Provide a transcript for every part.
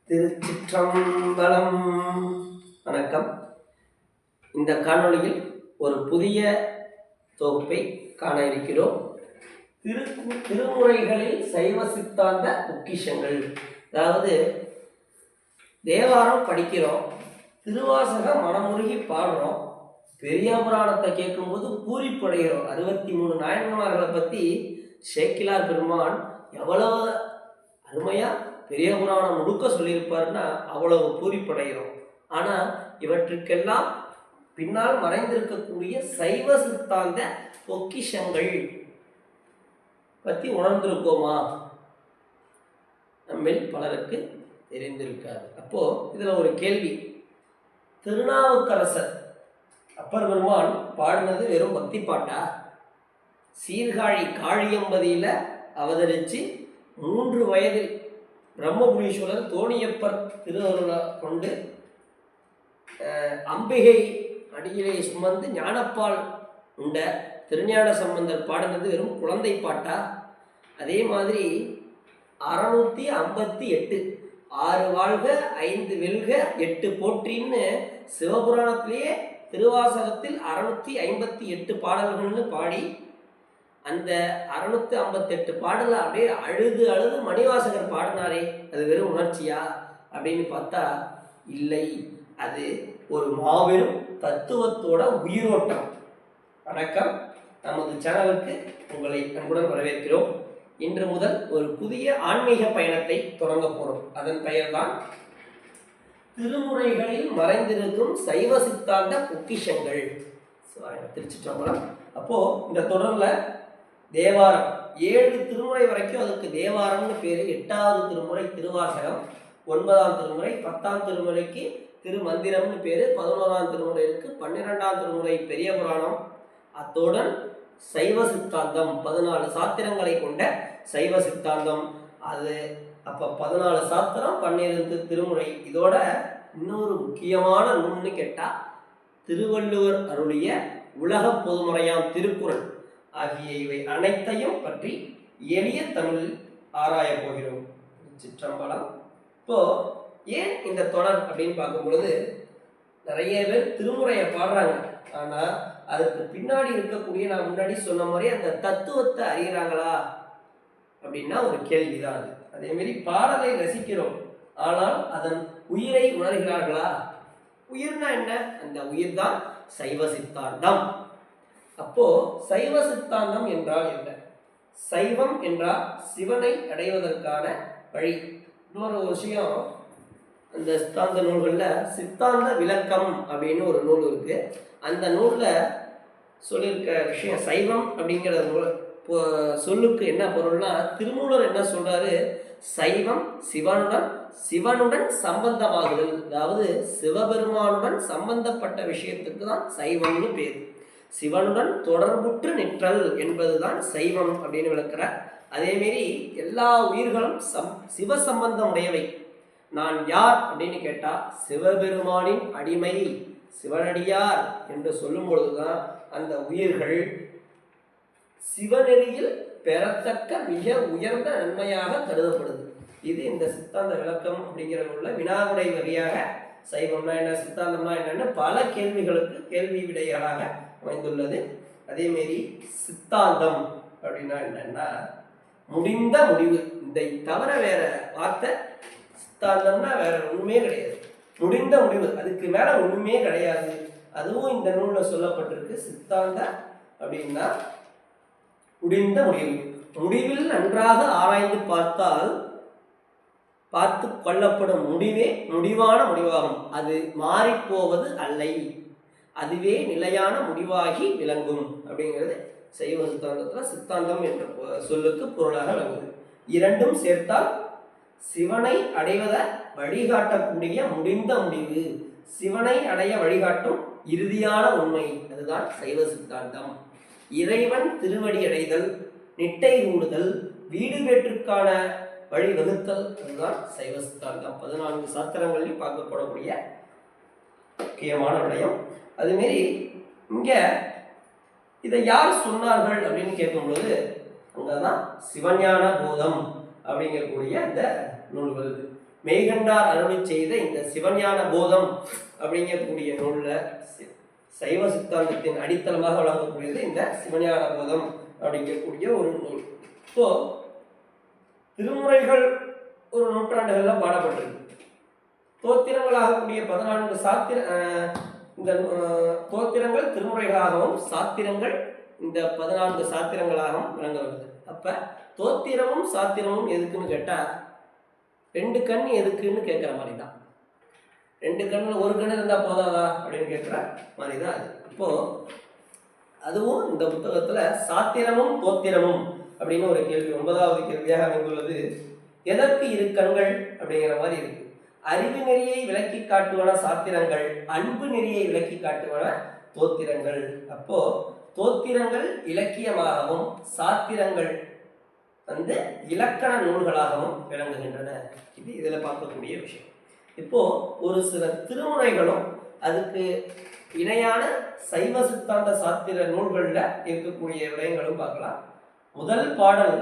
திருச்சிற்றம்பலம். வணக்கம். இந்த காணொளியில் ஒரு புதிய தொகுப்பை காண இருக்கிறோம். திருமுறைகளில் சைவ சித்தாந்த பொக்கிஷங்கள். அதாவது தேவாரம் படிக்கிறோம், திருவாசக மனமுருகி பாடுறோம், பெரிய புராணத்தை கேட்கும்போது பூரிப்படைகிறோம். 63 நாயன்மார்களை பற்றி சேக்கிலார் பெருமான் எவ்வளவு அருமையா பெரிய புராணம் முழுக்க சொல்லியிருப்பாருன்னா அவ்வளவு பூரிப்படைகிறோம். ஆனால் இவற்றுக்கெல்லாம் பின்னால் மறைந்திருக்கக்கூடிய சைவ சித்தாந்த பொக்கிஷங்கள் பற்றி உணர்ந்திருக்கோமா? நம்மில் பலருக்கு தெரிந்திருக்காது. அப்போ இதில் ஒரு கேள்வி. திருநாவுக்கரசர் அப்பர் பெருமான் பாடினது வெறும் பக்தி பாட்டா? சீர்காழி காழியம்பதியில் அவதரித்து 3 வயதில் பிரம்மபுரீஸ்வரர் தோணியப்பர் திருவருளை கொண்டு அம்பிகை அடியிலே சுமந்து ஞானப்பால் உண்ட திருஞான சம்பந்தர் பாடினது வெறும் குழந்தை பாட்டா? அதே மாதிரி 658 6 வாழ்க 5 வெல்க 8 போற்றின்னு சிவபுராணத்திலேயே திருவாசகத்தில் 658 பாடல்கள்னு பாடி அந்த 658 பாடலை அப்படியே அழுது மணிவாசகர் பாடினாரே, அது வெறும் உணர்ச்சியா அப்படின்னு பார்த்தா இல்லை, அது ஒரு மாபெரும் தத்துவத்தோட உயிரோட்டம். வணக்கம். நமது சேனலுக்கு உங்களை அன்புடன் வரவேற்கிறோம். இன்று முதல் ஒரு புதிய ஆன்மீக பயணத்தை தொடங்க போகிறோம். அதன் பெயர்தான் திருமுறைகளில் மறைந்திருக்கும் சைவ சித்தாந்த பொக்கிஷங்கள். திருச்சிற்றம்பலம். அப்போ இந்த தொடரில் தேவாரம் 7 திருமுறை வரைக்கும், அதுக்கு தேவாரம்னு பேர். 8வது திருமுறை திருவாசகம், 9ஆம் திருமுறை, 10ஆம் திருமுறைக்கு திருமந்திரம்னு பேர், 11ஆம் திருமுறைக்கு 12ஆம் திருமுறை பெரிய புராணம், அத்துடன் சைவ சித்தாந்தம் 14 சாத்திரங்களை கொண்ட சைவ சித்தாந்தம். அது அப்போ 14 சாத்திரம் 12 திருமுறை. இதோட இன்னொரு முக்கியமான நூல்னு கேட்டால் திருவள்ளுவர் அருளிய உலக பொதுமுறையாம் திருக்குறள் ஆகிய இவை அனைத்தையும் பற்றி எளிய தமிழில் ஆராய போகிறோம். சிற்றம்பலம். இப்போ ஏன் இந்த தொடர் அப்படின்னு பார்க்கும் பொழுது, நிறைய பேர் திருமுறையை பாடுறாங்க, ஆனால் அதுக்கு பின்னாடி இருக்கக்கூடிய, நான் முன்னாடி சொன்ன மாதிரி அந்த தத்துவத்தை அறிகிறாங்களா அப்படின்னா ஒரு கேள்விதான் அது. அதேமாரி பாடலை ரசிக்கிறோம், ஆனால் அதன் உயிரை உணர்கிறார்களா? உயிர்னா என்ன? அந்த உயிர் தான் சைவ சித்தாந்தம். அப்போ சைவ சித்தாந்தம் என்றால் என்ன? சைவம் என்றால் சிவனை அடைவதற்கான வழி. இன்னொரு விஷயம், அந்த சித்தாந்த நூல்களில் சித்தாந்த விளக்கம் அப்படின்னு ஒரு நூல் இருக்கு. அந்த நூலில் சொல்லியிருக்க விஷயம், சைவம் அப்படிங்கிற நூல் சொல்லுக்கு என்ன பொருள்னா, திருமூலர் என்ன சொல்றாரு? சைவம் சிவனுடன் சம்பந்தமாகுதல். அதாவது சிவபெருமானுடன் சம்பந்தப்பட்ட விஷயத்துக்கு தான் சைவம்னு பேர். சிவனுடன் தொடர்புற்று நிற்றல் என்பதுதான் சைவம் அப்படின்னு விளக்குறார். அதேமாரி எல்லா உயிர்களும் சிவ சம்பந்தம் உடையவை. நான் யார் அப்படின்னு கேட்டால் சிவபெருமானின் அடிமை, சிவனடியார் என்று சொல்லும் பொழுதுதான் அந்த உயிர்கள் சிவநெறியில் பெறத்தக்க மிக உயர்ந்த நன்மையாக கருதப்படுது. இது இந்த சித்தாந்த விளக்கம் அப்படிங்கிற உள்ள வினாவுடை வழியாக சைவம்னா என்ன, சித்தாந்தம்னா என்னன்னு பல கேள்விகளுக்கு கேள்வி விடைகளாக அமைந்துள்ளது. அதேமாரி சித்தாந்தம் அப்படின்னா என்னன்னா முடிந்த முடிவு. இதை தவிர வேற வார்த்தை சித்தாந்தம்னா வேற ஒண்ணுமே கிடையாது. முடிந்த முடிவு, அதுக்கு மேல ஒண்ணுமே கிடையாது. அதுவும் இந்த நூல்ல சொல்லப்பட்டிருக்கு. சித்தாந்த அப்படின்னா முடிந்த முடிவு. முடிவில் நன்றாக ஆராய்ந்து பார்த்து கொள்ளப்படும் முடிவே முடிவான முடிவாகும். அது மாறிப்போவது அல்லை, அதுவே நிலையான முடிவாகி விளங்கும் அப்படிங்கிறது சைவ சித்தாந்தத்தில் சித்தாந்தம் என்ற சொல்லுக்கு பொருளாக விளங்குது. இரண்டும் சேர்த்தால் சிவனை அடைவதை வழிகாட்டக்கூடிய முடிந்த முடிவு, சிவனை அடைய வழிகாட்டும் இறுதியான உண்மை, அதுதான் சைவ சித்தாந்தம். இறைவன் திருவடி அடைதல், நிட்டை கூடுதல், வீடு பேற்றுக்கான வழி வகுத்தல், அதுதான் சைவ சித்தாந்தம். 14 சாத்திரங்களில் பார்க்கப்படக்கூடிய முக்கியமான விடயம். அதுமாரி இங்கே இதை யார் சொன்னார்கள் அப்படின்னு கேட்கும்பொழுது, அங்கே தான் சிவஞான போதம் அப்படிங்கக்கூடிய அந்த நூல்கள். மெய்கண்டார் அருளி செய்த இந்த சிவஞான போதம் அப்படிங்கக்கூடிய நூலில் சைவ சித்தாந்தத்தின் அடித்தளமாக வழங்கக்கூடியது இந்த சிவஞான போதம் அப்படிங்கக்கூடிய ஒரு நூல். ஸோ திருமுறைகள் ஒரு நூற்றாண்டுகளில் பாடப்பட்டிருக்கு. தோத்திரங்களாகக்கூடிய 14 இந்த தோத்திரங்கள் திருமுறைகளாகவும் சாத்திரங்கள் இந்த 14 சாத்திரங்களாகவும் விளங்குகிறது. அப்போ தோத்திரமும் சாத்திரமும் எதுக்குன்னு கேட்டால் 2 கண் எதுக்குன்னு கேட்குற மாதிரி தான். 2 கண்ணில் ஒரு கண் இருந்தால் போதாதா அப்படின்னு கேட்குற மாதிரி தான் அது. அப்போது அதுவும் இந்த புத்தகத்தில் சாத்திரமும் தோத்திரமும் அப்படின்னு ஒரு கேள்வி 9வது கேள்வியாக அமைந்துள்ளது. எதற்கு 2 கண்கள் அப்படிங்கிற மாதிரி இருக்கு. அறிவு நெறியை விளக்கி காட்டுவன சாத்திரங்கள், அன்பு நெறியை விளக்கி காட்டுவன தோத்திரங்கள். அப்போ தோத்திரங்கள் இலக்கியமாகவும் சாத்திரங்கள் இலக்கண நூல்களாகவும் விளங்குகின்றன. இது இதில் பார்க்கக்கூடிய விஷயம். இப்போ ஒரு சில திருமுறைகளும் அதுக்கு இணையான சைவ சித்தாந்த சாத்திர நூல்களில் இருக்கக்கூடிய விடயங்களும் பார்க்கலாம். முதல் பாடல்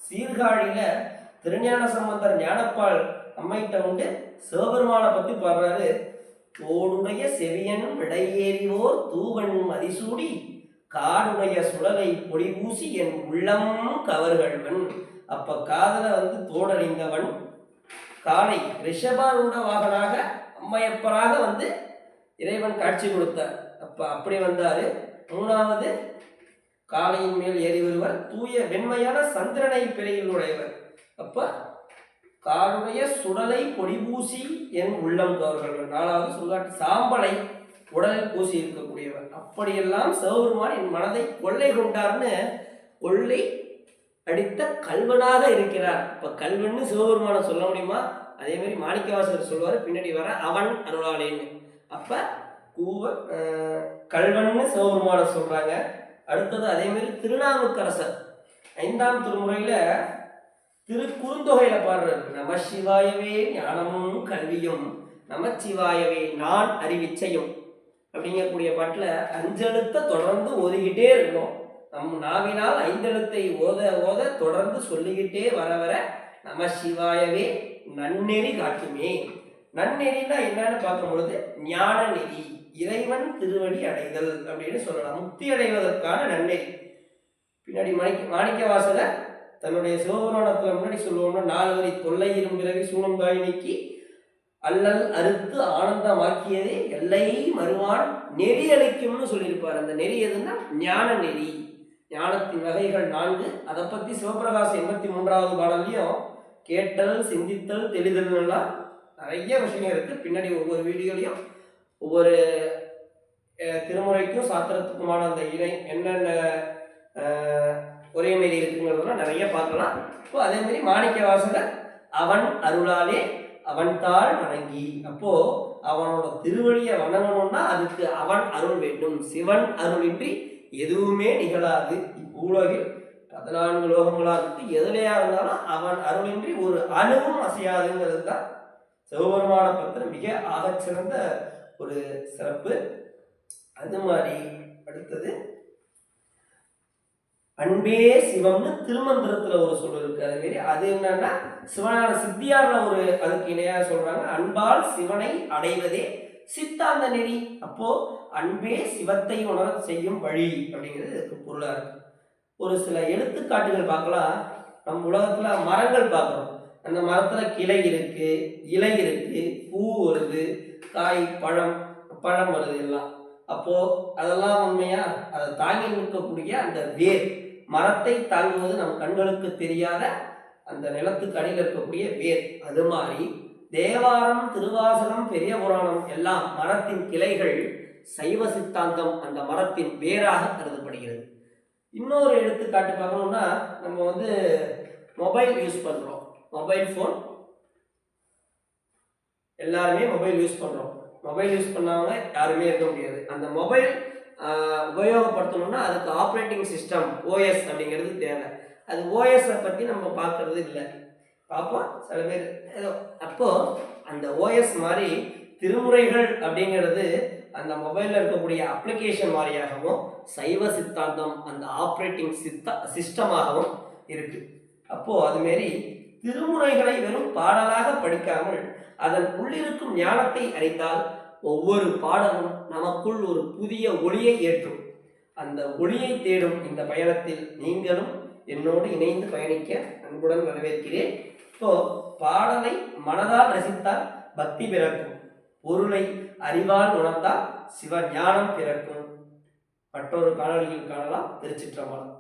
சீர்காழியில திருஞான சம்பந்தர் ஞானப்பால் அம்மைட்ட உண்டு சிவபெருமானை பற்றி பாடுறாரு. தோடுடைய செவியன் விடையேறியோர் தூவன் மதிசூடி காடுடைய சுடலை பொடி பூசி என் உள்ளம் கவர்கள்வன். அப்ப காதல தோடறிந்தவன், காலை ரிஷபாரூட வாகனாக அம்மையப்பராக இறைவன் காட்சி கொடுத்தார். அப்ப அப்படி வந்தாரு. 3வது காலையின் மேல் ஏறி வருவர், தூய வெண்மையான சந்திரனை பிறையில் உடையவர். அப்ப காடுடைய சுடலை பொடி பூசி என் உள்ளம் கவர்கள்வன். 4வது சுடுகாட்டு சாம்பலை உடலில் பூசி இருக்கக்கூடியவர். அப்படியெல்லாம் சிவபெருமான் என் மனதை கொள்ளை கொண்டார்னு கொள்ளை அடித்த கல்வனாக இருக்கிறார். இப்ப கல்வன்னு சிவபெருமானை சொல்ல முடியுமா? அதே மாதிரி மாணிக்கவாசகர் சொல்வார் பின்னாடி வர அவன் அருளாளேன்னு. அப்ப கல்வன்னு சிவபெருமானை சொல்றாங்க. அடுத்தது அதே மாதிரி திருநாவுக்கரசர் 5ஆம் திருமுறையில திருக்குறுந்தொகையில பாடுறாரு. நம சிவாயவே ஞானமும் கல்வியும், நமச்சிவாயவே நான் அறிவிச்சையும் அப்படிங்கக்கூடிய பாட்டுல 5 எழுத்தை தொடர்ந்து ஓதிக்கிட்டே இருக்கணும். நம் நாவினால் 5 எழுத்தை ஓத ஓத தொடர்ந்து சொல்லிக்கிட்டே வர வர நம சிவாயவே நன்னெறி காட்டுமே. நன்னெறினா என்னன்னு பார்க்கும் பொழுது ஞான நெறி, இறைவன் திருவடி அடைதல் அப்படின்னு சொல்லலாம். முக்தி அடைவதற்கான நன்னெறி. பின்னாடி மாணிக்கவாசகர் தன்னுடைய சிவபுராணத்துல முன்னாடி சொல்லுவோம்னா 4 வரி தொல்லை இரும்பிறவி சூனங்காய் நீக்கி அல்லல் அறுத்து ஆனந்தமாக்கியதே எல்லை மறுவான் நெறி அளிக்கும்னு சொல்லியிருப்பார். அந்த நெறி எதுன்னா ஞான நெறி. ஞானத்தின் வகைகள் 4. அதை பற்றி சிவபிரகாசம் 83வது பாடல்லையும் கேட்டல் சிந்தித்தல் தெளிதல்லாம் நிறைய விஷயம் இருக்கு. பின்னாடி ஒவ்வொரு வீடியோலையும் ஒவ்வொரு திருமுறைக்கும் சாத்திரத்துக்குமான அந்த இணை என்னென்ன ஒரே மாரி இருக்குங்கிறதெல்லாம் நிறைய பார்க்கலாம். இப்போ அதே மாதிரி மாணிக்கவாசகர் அவன் அருளாலே அவன் தாள் வணங்கி. அப்போ அவனோட திருவடியை வணங்கணும்னா அதுக்கு அவன் அருள் வேண்டும். சிவன் அருளின்றி எதுவுமே நிகழாது. உலகில் 14 லோகங்களா இருக்கு, எதுலையா இருந்தாலும் அவன் அருளின்றி ஒரு அணுவும் அசையாதுங்கிறது தான் சிவபெருமான பத்திர மிக ஆகச்சிறந்த ஒரு சிறப்பு. அது மாதிரி அடுத்தது அன்பே சிவம்னு திருமந்திரத்துல ஒரு சொல் இருக்கு. அது மாரி அது என்னன்னா சிவனான சித்தியார்ல ஒரு அதுக்கு இணையாக சொல்றாங்க, அன்பால் சிவனை அடைவதே சித்தாந்த நெறி. அப்போ அன்பே சிவத்தை உணர செய்யும் வழி அப்படிங்கிறது இதுக்கு பொருளா இருக்கு. ஒரு சில எடுத்துக்காட்டுகள் பார்க்கலாம். நம்ம உலகத்துல மரங்கள் பார்க்குறோம். அந்த மரத்துல கிளை இருக்கு, இலை இருக்கு, பூ வருது, காய் பழம் வருது எல்லாம். அப்போ அதெல்லாம் உண்மையா? அதை தாங்கி நிற்கக்கூடிய அந்த வேர், மரத்தை தாங்குவது நம் கண்களுக்கு தெரியாத அந்த நிலத்துக்கு அடியில் இருக்கக்கூடிய வேர். அது மாதிரி தேவாரம், திருவாசகம், பெரிய புராணம் எல்லாம் மரத்தின் கிளைகள். சைவ சித்தாந்தம் அந்த மரத்தின் வேராக கருதப்படுகிறது. இன்னொரு எடுத்துக்காட்டு பார்க்கணும்னா, நம்ம மொபைல் யூஸ் பண்றோம். மொபைல் ஃபோன் எல்லாருமே மொபைல் யூஸ் பண்றோம். மொபைல் யூஸ் பண்ணாம யாருமே இருக்க முடியாது. அந்த மொபைல் உபயோகப்படுத்தணும்னா அதுக்கு ஆப்ரேட்டிங் சிஸ்டம் ஓஎஸ் அப்படிங்கிறது தேவை. அது ஓஎஸை பற்றி நம்ம பார்க்கறது இல்லை, பார்ப்போம் சில பேர் ஏதோ. அப்போ அந்த ஓஎஸ் மாதிரி திருமுறைகள் அப்படிங்கிறது அந்த மொபைலில் இருக்கக்கூடிய அப்ளிகேஷன் மாதிரியாகவும் சைவ சித்தாந்தம் அந்த ஆப்ரேட்டிங் சிஸ்டமாகவும் இருக்கு. அப்போ அதுமாரி திருமுறைகளை வெறும் பாடலாக படிக்காமல் அதன் உள்ளிருக்கும் ஞானத்தை அறிந்தால் ஒவ்வொரு பாடலும் நமக்குள் ஒரு புதிய ஒளியை ஏற்றும். அந்த ஒளியை தேடும் இந்த பயணத்தில் நீங்களும் என்னோடு இணைந்து பயணிக்க அன்புடன் வரவேற்கிறேன். இப்போ பாடலை மனதால் ரசித்தால் பக்தி பிறக்கும், பொருளை அறிவால் உணர்ந்தால் சிவ ஞானம் பிறக்கும். மற்றொரு காணொளியில் காணலாம். திருச்சிற்றம்பலம்.